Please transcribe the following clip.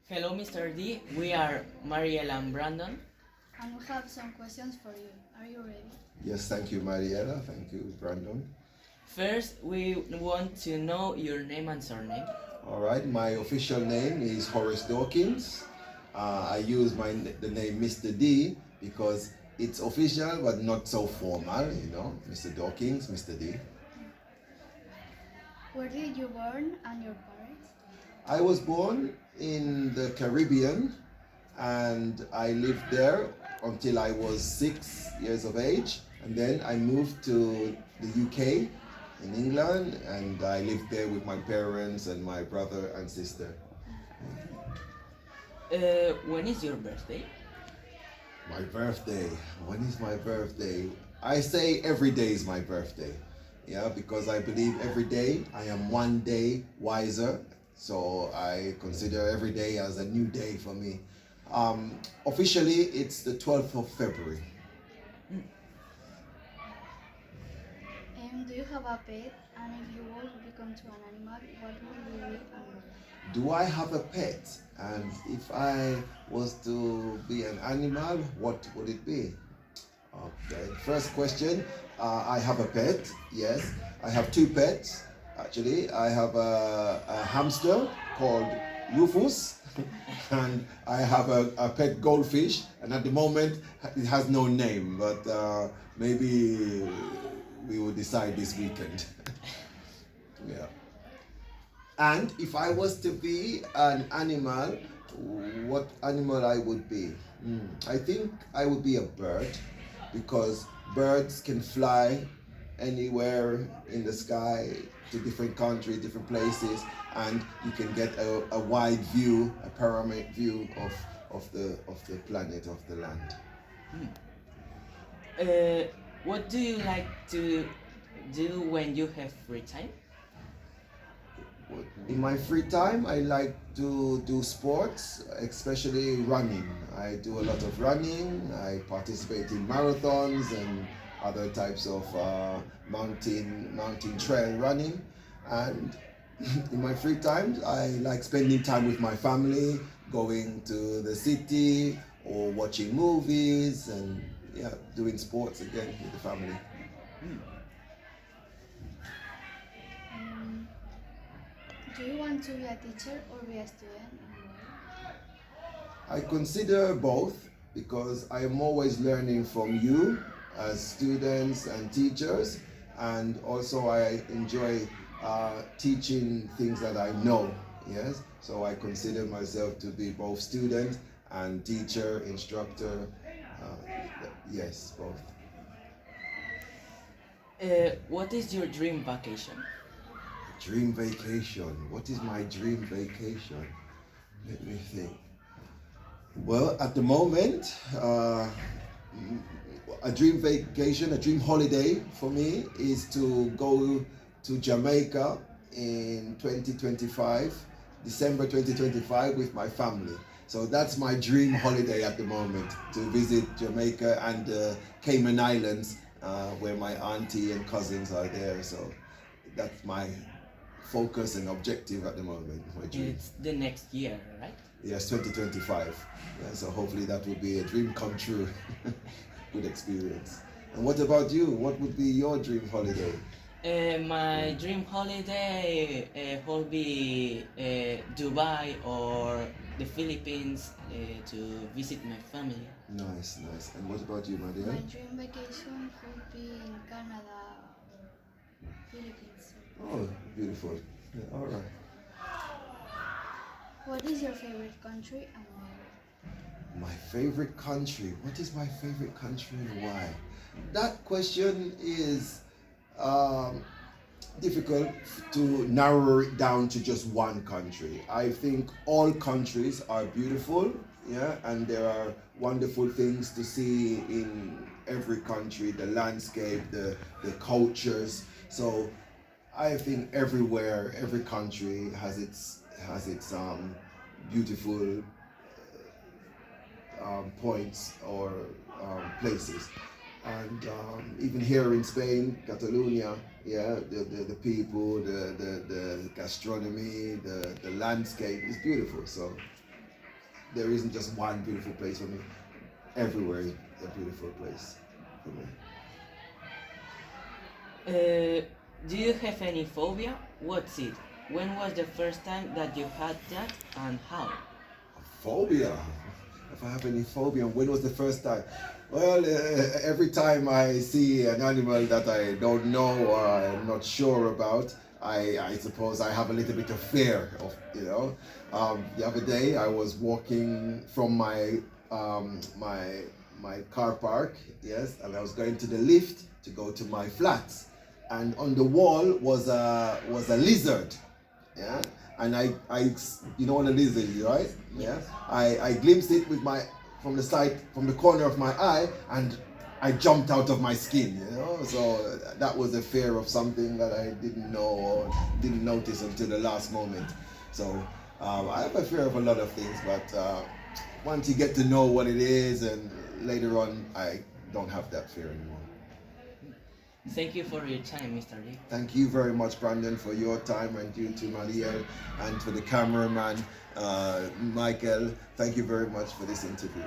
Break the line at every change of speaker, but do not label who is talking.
Hello, Mr. D. We are Mariel and Brandon.
And we have some questions for you. Are you ready?
Yes, thank you, Mariela. Thank you, Brandon.
First, we want to know your name and surname.
All right, my official name is Horace Dawkins. I use the name Mr. D because it's official but not so formal, Mr. Dawkins, Mr. D.
Where did you born and your parents?
I was born in the Caribbean and I lived there until I was 6 years of age, and then I moved to the UK in England, and I lived there with my parents and my brother and sister.
When is your birthday?
My birthday. When is my birthday? I say every day is my birthday. Yeah, because I believe every day I am one day wiser. So I consider every day as a new day for me. Officially, it's the 12th of February.
Do you have a pet? And if you would become to an animal, what would you be and
Do I have a pet? And if I was to be an animal, what would it be? Okay, first question. I have a pet, yes. I have two pets, actually. I have a hamster called Rufus, and I have a pet goldfish, and at the moment it has no name, but maybe we will decide this weekend. Yeah. And if I was to be an animal, what animal I would be? I think I would be a bird, because birds can fly anywhere in the sky to different countries, different places, and you can get a wide view, a panoramic view of the planet, of the land.
What do you like to do when you have free time?
In my free time, I like to do sports, especially running. I do a lot of running. I participate in marathons and other types of mountain trail running. And in my free time, I like spending time with my family, going to the city or watching movies, and doing sports again with the family.
do you want to be a teacher or be a student?
I consider both, because I am always learning from you as students and teachers, and also I enjoy teaching things that I know. Yes, so I consider myself to be both student and teacher, instructor. Yes, both.
What is your dream vacation?
Dream vacation. What is my dream vacation? Let me think. Well, at the moment, a dream vacation, a dream holiday for me is to go to Jamaica in 2025, December 2025, with my family. So that's my dream holiday at the moment, to visit Jamaica and the Cayman Islands, where my auntie and cousins are there. So that's my focus and objective at the moment, my dream.
It's the next year, right?
Yes, 2025. Yeah, so hopefully that will be a dream come true. Good experience. And what about you? What would be your dream holiday?
My dream holiday will be Dubai or the Philippines to visit my family.
Nice, nice. And what about you, Mariel?
My dream vacation would be in Canada, Philippines.
Oh, beautiful. Yeah, all right.
What is your favorite country and why?
My favorite country. What is my favorite country and why? That question is difficult to narrow it down to just one country. I think all countries are beautiful, yeah, and there are wonderful things to see in every country, the landscape, the cultures. So I think everywhere, every country has its beautiful points or places. And even here in Spain, Catalonia, yeah, the people, the gastronomy, the landscape is beautiful. So there isn't just one beautiful place for me. Everywhere is a beautiful place for me.
Do you have any phobia? What's it? When was the first time that you had that and how?
Phobia? If I have any phobia, when was the first time? Well, every time I see an animal that I don't know or I'm not sure about, I suppose I have a little bit of fear of, you know. The other day I was walking from my car park, yes, and I was going to the lift to go to my flats, and on the wall was a lizard, yeah, and I you know what a lizard is, right? Yeah, I glimpsed it with from the corner of my eye, and I jumped out of my skin, you know. So that was a fear of something that I didn't know or didn't notice until the last moment. So I have a fear of a lot of things, but once you get to know what it is, and later on, I don't have that fear anymore.
Thank you for your time, Mr. Lee.
Thank you very much, Brandon, for your time, and you to Mariel, and for the cameraman, Michael. Thank you very much for this interview.